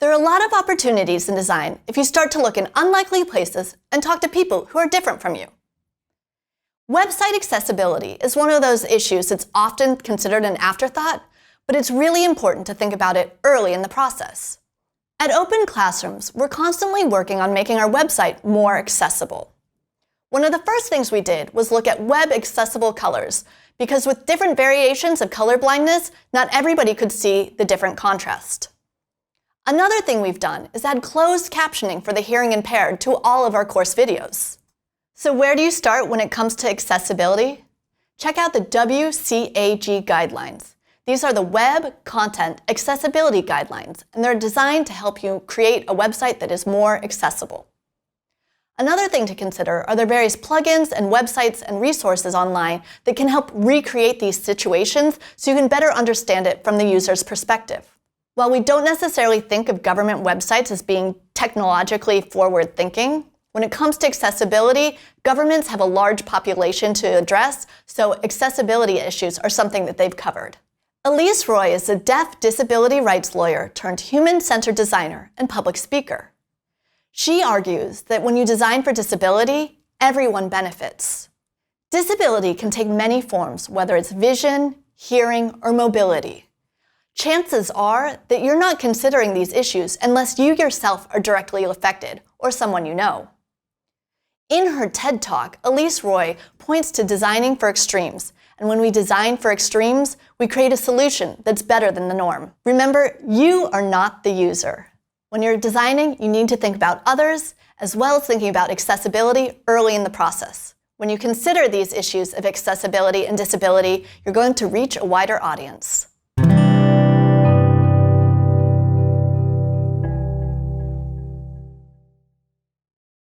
There are a lot of opportunities in design if you start to look in unlikely places and talk to people who are different from you. Website accessibility is one of those issues that's often considered an afterthought, but it's really important to think about it early in the process. At OpenClassrooms, we're constantly working on making our website more accessible. One of the first things we did was look at web accessible colors, because with different variations of color blindness, not everybody could see the different contrast. Another thing we've done is add closed captioning for the hearing impaired to all of our course videos. So where do you start when it comes to accessibility? Check out the WCAG guidelines. These are the Web Content Accessibility Guidelines, and they're designed to help you create a website that is more accessible. Another thing to consider are the various plugins and websites and resources online that can help recreate these situations so you can better understand it from the user's perspective. While we don't necessarily think of government websites as being technologically forward-thinking, when it comes to accessibility, governments have a large population to address, so accessibility issues are something that they've covered. Elise Roy is a deaf disability rights lawyer turned human-centered designer and public speaker. She argues that when you design for disability, everyone benefits. Disability can take many forms, whether it's vision, hearing, or mobility. Chances are that you're not considering these issues unless you yourself are directly affected or someone you know. In her TED Talk, Elise Roy points to designing for extremes, and when we design for extremes, we create a solution that's better than the norm. Remember, you are not the user. When you're designing, you need to think about others, as well as thinking about accessibility early in the process. When you consider these issues of accessibility and disability, you're going to reach a wider audience.